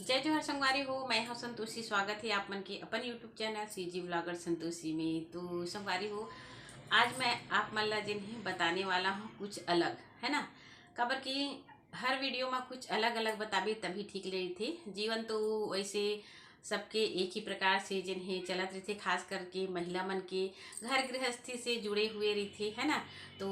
जय जोहर संगवारी हो। मैं हूं संतोषी। स्वागत है आप मन के अपन YouTube channel CG blogger Santoshi में। तो संगवारी हो, आज मैं आप मन ला जिन्हें बताने वाला हूँ कुछ अलग, है ना। काबर कि हर वीडियो में कुछ अलग अलग बताबे तभी ठीक रही थे। जीवन तो वैसे सबके एक ही प्रकार से जिन्हें चलत रहते, खास करके महिला मन के घर गृहस्थी से जुड़े हुए रहते, है ना। तो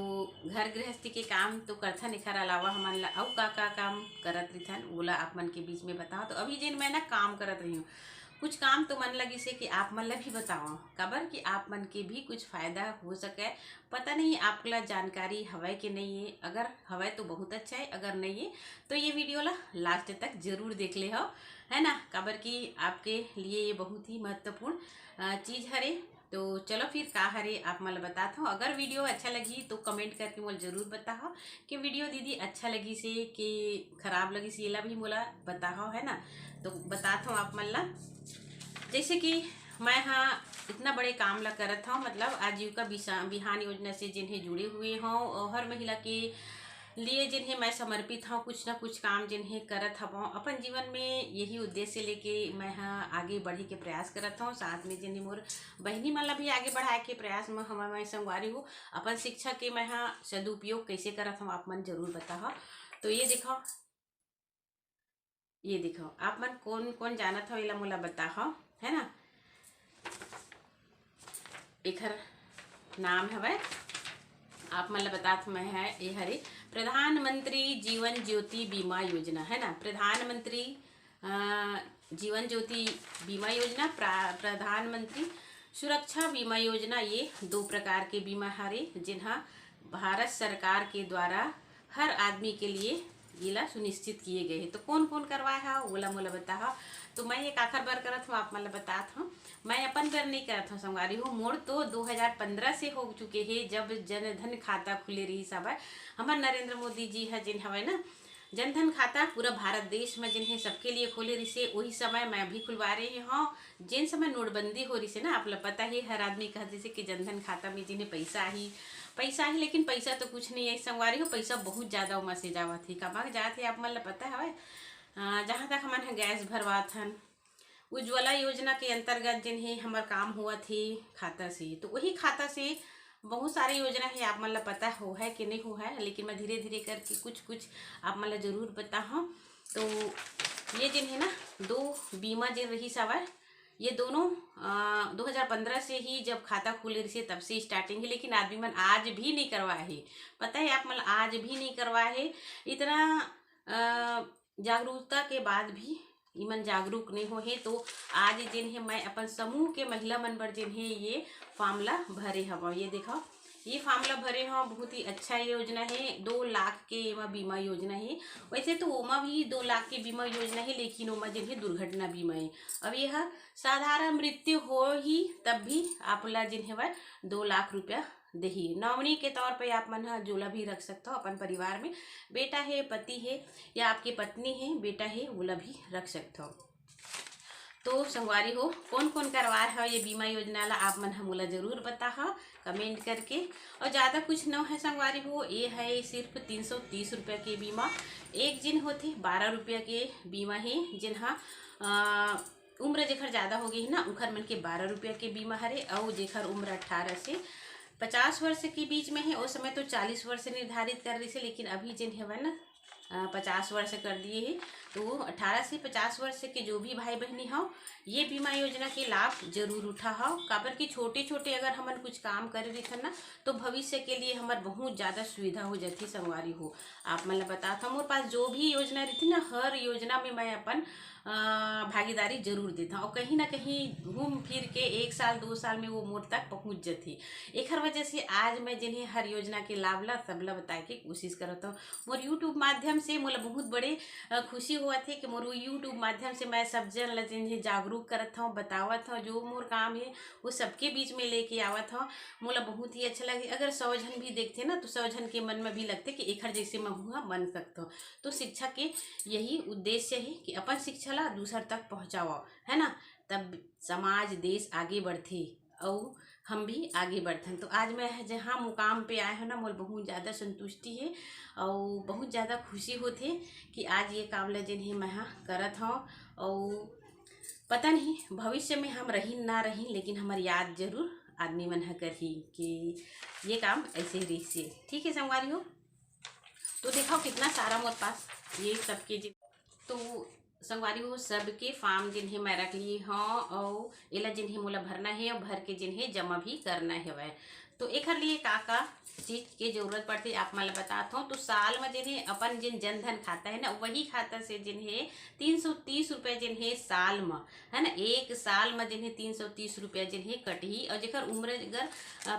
घर गृहस्थी के काम तो करथन, एखर अलावा हमन ला अउ का काम करत रहिथन ओला आप मन के बीच में बताओ। तो अभी जिन मैं ना काम करत रही हूँ, कुछ काम तो मन लगी से कि आप मन ला भी बताओ, काबर कि आप मन के भी कुछ फायदा हो सके। पता नहीं आपला जानकारी हवय कि नहीं है। अगर हवय तो बहुत अच्छा है, अगर नहीं है तो ये वीडियो ला लास्ट तक जरूर देख ले हो, है ना। काबर कि आपके लिए ये बहुत ही महत्वपूर्ण चीज हरे। तो चलो फिर का हरे आप मन बताता हूँ। अगर वीडियो अच्छा लगी तो कमेंट करके मोला जरूर बताओ कि वीडियो दीदी अच्छा लगी से कि खराब लगी से, एला भी मोला बताओ, है ना। तो बताता हूँ आप मन ला। जैसे कि मैं हाँ इतना बड़े काम ला करत हूँ, मतलब आजीविका बिहान योजना से जिन्हें जुड़े हुए हों और हर महिला के लिए जिन्हें मैं समर्पित हूँ, कुछ ना कुछ काम जिन्हें करत हूँ अपन जीवन में। यही उद्देश्य लेके मैं हाँ आगे बढ़े के प्रयास करत हूँ। साथ में जिन्हें मोर बहनी मन ला भी आगे बढ़ाए के प्रयास में मैं संगवारी हूँ। अपन शिक्षा के मैं हाँ सदुपयोग कैसे करत हूँ आप मन जरूर बताओ। तो ये देखो आप मन कौन कौन जानत हो, एला मोला बताओ, है ना। एखर नाम हवय, आप मन ला बतात मैं है ये हरे प्रधानमंत्री जीवन ज्योति बीमा योजना, है ना। प्रधानमंत्री जीवन ज्योति बीमा योजना, प्रधानमंत्री सुरक्षा बीमा योजना, ये दो प्रकार के बीमा हरे जिन्हा भारत सरकार के द्वारा हर आदमी के लिए येला सुनिश्चित किए गए हैं। तो कौन कौन करवाए है ओला मोला बताओ। तो मैं एक आखिर बार करत हूँ, आप मन ला बतात हूँ। मैं अपन बर नहीं करत हूँ संगवारी हूँ। मोर तो 2015 से हो चुके हैं, जब जनधन खाता खुले रही सब। हमार नरेंद्र मोदी जी है जिन हवे ना जनधन खाता पूरा भारत देश में जिन्हें सबके लिए खोले रही से, वही समय मैं भी खुलवा रही हूँ। जिन समय नोटबंदी हो रही से ना, आप लोग पता ही हर आदमी कहते से कि जनधन खाता में जिन्हें पैसा ही, लेकिन पैसा तो कुछ नहीं है संगवारी हो। पैसा बहुत ज्यादा उमा से जावत ही, कमा जात है आप मन ला पता है। जहाँ तक हमन गैस भरवात हन, उज्ज्वला योजना के अंतर्गत जिन्हें हमार काम हुआ थे खाता से, तो वही खाता से बहुत सारी योजना है आप मन ला पता हो है कि नहीं हो है, लेकिन मैं धीरे धीरे करके कुछ कुछ आप मन ला जरूर बताऊँ। तो ये जिन्हें ना दो बीमा जिन रही सवार, ये दोनों 2015 से ही जब खाता खुले रही तब से स्टार्टिंग है, लेकिन आदमी मन आज भी नहीं करवाए है। पता है आप मन आज भी नहीं करवाए है। इतना जागरूकता के बाद भी इमन जागरूक नहीं हो है। तो आज जिन्हें मैं अपन समूह के महिला मन पर जिन्हें ये फार्मूला भरे हवा, ये देखो ये फार्मूला भरे हो, बहुत ही अच्छा योजना है। 2 लाख के एमा बीमा योजना है। वैसे तो ओमा भी 2 लाख के बीमा योजना है, लेकिन ओमा जिन्हें दुर्घटना बीमा है। अब यह साधारण मृत्यु हो ही तब भी आप ला जिन्हें वह 2 लाख रुपया दही। नॉमिनी के तौर पे आप मन जोला भी रख सकते हो अपन परिवार में, बेटा है, पति है या आपकी पत्नी है, बेटा है, ओला भी रख सकते हो। तो संगवारी हो कौन कौन करवा है ये बीमा योजना ला आप मन मोला जरूर बता कमेंट करके। और ज़्यादा कुछ न है संगवारी हो, ये है सिर्फ 330 रुपये के बीमा। एक जिन होते 12 रुपये के बीमा है, जिन्हा उम्र जेखर ज़्यादा हो गई है ना, उखर मन के 12 रुपये के बीमा हरे। और जेखर उम्र 18 से 50 वर्ष के बीच में है, उस समय तो 40 वर्ष निर्धारित कर रही से, लेकिन अभी जिन है ना 50 वर्ष कर दिए है। तो 18 से 50 वर्ष के जो भी भाई बहनी हो, ये बीमा योजना के लाभ जरूर उठा हो। काबर की छोटे छोटे अगर हमन कुछ काम करे रही ना, तो भविष्य के लिए हमार बहुत ज़्यादा सुविधा हो जाती संगवारी हो। आप मतलब बताता हूँ, मोर पास जो भी योजना रहती ना, हर योजना में मैं अपन भागीदारी जरूर देता हूँ। और कहीं ना कहीं घूम फिर के 1 साल 2 साल में वो मोर तक पहुँच जाती। एक वजह से आज मैं जिन्हें हर योजना के लाभ ला सबला बताए के कोशिश करता हूँ। मोर यूट्यूब माध्यम से मोला बहुत बड़े खुशी हुआ थे कि मोर यूट्यूब माध्यम से मैं सब जन ला जिन्हें जागरूक करत हूँ, बतावत हूँ। जो मोर काम है वो सबके बीच में लेके आवत हूँ। मोला बहुत ही अच्छा लगे। अगर 100 जन भी देखते ना, तो 100 जन के मन में भी लगते कि एक जैसे मैं हुआ बन सकता हूँ। तो शिक्षा के यही उद्देश्य है कि अपन शिक्षा ला दूसर तक पहुँचाओ, है ना। तब समाज देश आगे बढ़ते और हम भी आगे बढ़थन। तो आज मैं जहाँ मुकाम पे आए हो ना, मोल बहुत ज़्यादा संतुष्टि है और बहुत ज़्यादा खुशी होती कि आज ये काम ला जिन्हें मैं करत हूँ। और पता नहीं भविष्य में हम रही ना रही, लेकिन हमारी याद जरूर आदमी मन करही कि ये काम ऐसे ही रही से। ठीक है संगवारी हो, तो देखो कितना सारा मोर पास ये सबके तो संगवारी हो सबके फॉर्म जिन्हें मैं रख ली हाँ, और एला जिन्हें मोला भरना है और भर के जिन्हें जमा भी करना है। तो एक लिए का चीज के जरूरत पड़ती आप मैं बताता हूँ। तो साल में जिन्हें अपन जिन जनधन खाता है ना, वही खाता से जिन्हें 330 रुपये जिन्हें साल में है ना, एक साल में जिन्हें 330 रुपया जिन्हें कटही। और जेकर उम्र अगर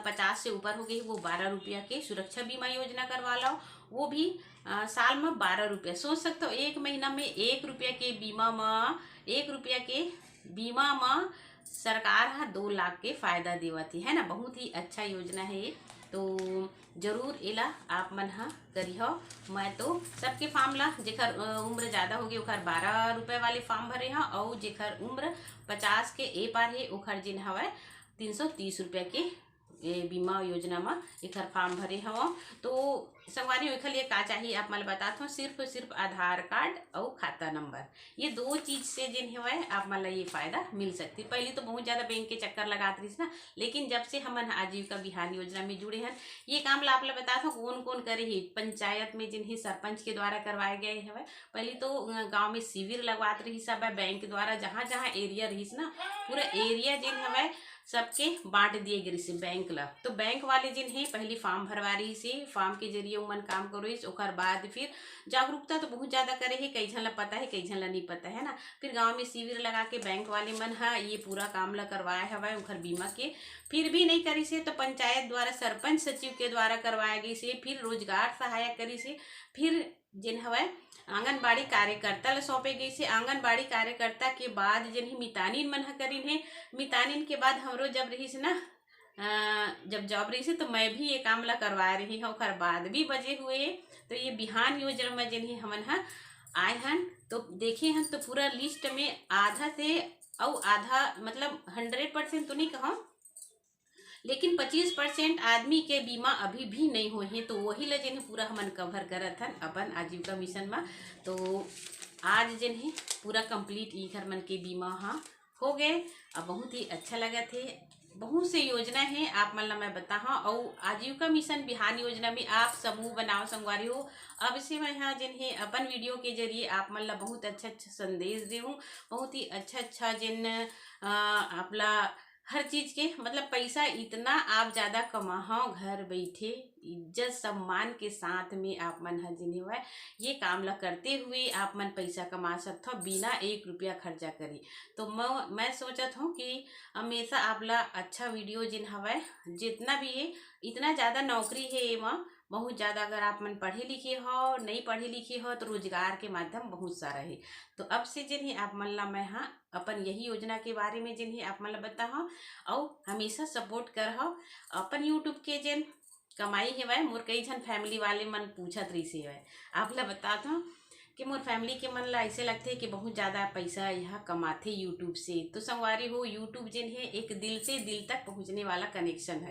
50 से ऊपर हो गई वो 12 रुपया के सुरक्षा बीमा योजना करवा लो, वो भी साल में 12 रुपया। सोच सकते हो एक महीना में 1 रुपया के बीमा में, 1 रुपया के बीमा में सरकार 2 लाख के फायदा देवती है ना। बहुत ही अच्छा योजना है ये, तो जरूर एला आप मन करी हो। मैं तो सबके फॉर्म ला जेकर उम्र ज़्यादा होगी ओखर 12 रुपये वाले फॉर्म भरे हाँ, और जेकर उम्र 50 के ए पार है ओखर जिन हवा 330 रुपया के बीमा योजना में एक फॉर्म भरे हव। तो संगवारी एक लिए का चाहिए आप मैं बताता हूँ, सिर्फ आधार कार्ड और खाता नंबर, ये 2 चीज से जिन है आप मन ये फायदा मिल सकती। पहले तो बहुत ज्यादा बैंक के चक्कर लगाते रही ना, लेकिन जब से हम आजीविका बिहान योजना में जुड़े हैं ये काम ला आप बताता हूँ कौन कौन करे ही। पंचायत में जिन्हें सरपंच के द्वारा करवाए गए है, पहले तो गाँव में शिविर लगवाते रही सब बैंक द्वारा, जहाँ जहाँ एरिया रही ना पूरा एरिया जिन है सबके बांट दिए गए से बैंक ला। तो बैंक वाले जिन है पहले फॉर्म भरवा रही से, फॉर्म के जरिए उमन काम करो। ओकर बाद फिर जागरूकता तो बहुत ज्यादा करे है, कई झन ला पता है कई झन ला नहीं पता है ना। फिर गांव में शिविर लगा के बैंक वाले मन ये पूरा काम ला करवाया हवा ओखर बीमा के। फिर भी नहीं करी से तो पंचायत द्वारा सरपंच सचिव के द्वारा करवाया गई से, फिर रोजगार सहायक करी से, फिर जिन हवा आंगनबाड़ी कार्यकर्ता ला सौंपे गई से। आंगनबाड़ी कार्यकर्ता के बाद जिन्हें मितानिन मन करीन है, मितानिन के बाद हमरो जब रही से ना जब जॉब रही से तो मैं भी ये काम ला करवा रही हूँ, ओखर बाद भी बजे हुए। तो ये बिहान योजना में जिन्हें हमन आए हन तो देखे हन, तो पूरा लिस्ट में आधा से और आधा मतलब 100% तो नहीं कहूँ, लेकिन 25% आदमी के बीमा अभी भी नहीं हुए हैं। तो वही ला जिन्हें पूरा हमन कवर करत हन अपन आजीविका मिशन में। तो आज जिन्हें पूरा कंप्लीट इधर मन के बीमा हो गए। अब बहुत ही अच्छा लगा थे। बहुत से योजना है आप मन ला मैं बता और आजीविका मिशन बिहान योजना में आप समूह बनाओ संगवारी हो। अब से मैं यहाँ जिन्हें अपन वीडियो के जरिए आप मन ला बहुत अच्छा संदेश दे हूँ, बहुत ही अच्छा जिन आपला हर चीज के मतलब पैसा इतना आप ज्यादा कमाओ घर बैठे इज्जत सम्मान के साथ में आप मन जिन्हें हुआ ये काम ला करते हुए आप मन पैसा कमा सकते हो बिना 1 रुपया खर्चा करी। तो मैं सोचत हूँ कि हमेशा आप ला अच्छा वीडियो जिन हवा जितना भी है इतना ज़्यादा नौकरी है एवं बहुत ज़्यादा। अगर आप मन पढ़े लिखे हो नहीं पढ़े लिखे हो तो रोजगार के माध्यम बहुत सारा है। तो अब से जिन्हें आप मन ला मैं अपन यही योजना के बारे में जिन्हें आप मन ला बता और हमेशा सपोर्ट कर अपन यूट्यूब के जिन कमाई है वह मोर कई जन फैमिली वाले मन पूछत रही से वह आप ला बताता हूँ कि मोर फैमिली के मन ला ऐसे लगते है कि बहुत ज़्यादा पैसा यहाँ कमाते यूट्यूब से। तो संगवारी हो यूट्यूब जिन है एक दिल से दिल तक पहुँचने वाला कनेक्शन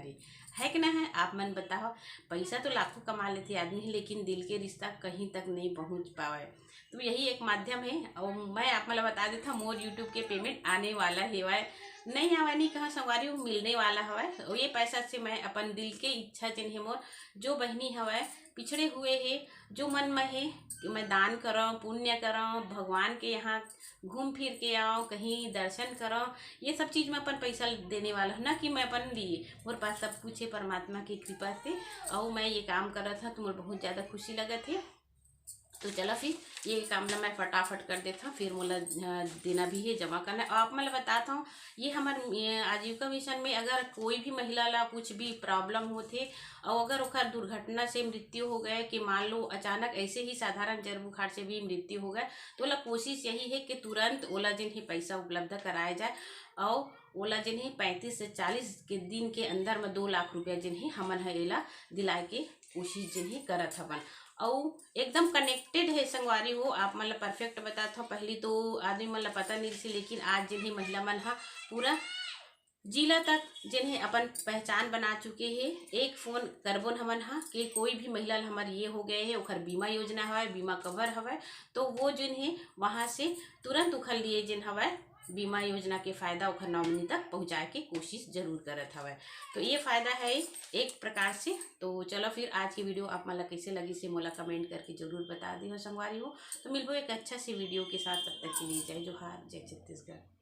है कि ना है। आप मन बताओ पैसा तो लाखों कमा लेते आदमी लेकिन दिल के रिश्ता कहीं तक नहीं पहुँच पावे। तो यही एक माध्यम है। और मैं आप मतलब बता देता मोर यूट्यूब के पेमेंट आने वाला है वह नहीं आवा नहीं कहाँ संगवारी हो मिलने वाला हवा। और ये पैसा से मैं अपन दिल के इच्छा जिन्हें मोर जो बहनी हवा पिछड़े हुए है जो मन में है कि मैं दान करूँ पुण्य करूँ भगवान के यहाँ घूम फिर के आओ कहीं दर्शन करो, ये सब चीज़ में अपन पैसा देने वाला है ना कि मैं अपन लिए मोर पास सब कुछ है परमात्मा की कृपा से। और मैं ये काम कर रहा था तो मुझे बहुत ज़्यादा खुशी लगा थी। तो चलो फिर ये काम ना मैं फटाफट कर देता हूँ, फिर मोला देना भी है जमा करना है। और आप मैं बताता हूँ ये हमारे आजीविका मिशन में अगर कोई भी महिला ला कुछ भी प्रॉब्लम होते और अगर ओखर दुर्घटना से मृत्यु हो गए कि मान लो अचानक ऐसे ही साधारण जड़ बुखार से भी मृत्यु हो गए तो ओला कोशिश यही है कि तुरंत ओला जिन्हें पैसा उपलब्ध कराया जाए और ओला जिन्हें 35 से 40 के दिन के अंदर में 2 लाख रुपया जिन्हें हमन एला दिलाए के कोशिश जिन्हें करत हवन। और एकदम कनेक्टेड है संगवारी हो आप मतलब परफेक्ट बताता हूँ। पहले तो आदमी मतलब पता नहीं थी लेकिन आज जिन्हें महिला मन पूरा जिला तक जिन्हें अपन पहचान बना चुके हैं। एक फोन करबोन हमन हा कि कोई भी महिला ला हमर ये हो गए है, ओखर बीमा योजना हवय, बीमा कवर हवय, तो वो जिन्हें वहां से तुरंत उखर लिए जिन हवय बीमा योजना के फायदा ओखर नॉमिनी तक पहुंचाए के कोशिश जरूर करत हवय। तो ये फायदा है एक प्रकार से। तो चलो फिर आज की वीडियो आप मला कैसे लगी से मोला कमेंट करके जरूर बता दी हो संगवारी हो। तो मिलबो एक अच्छा सी वीडियो के साथ, तब तक के लिए जय जोहार, जय छत्तीसगढ़।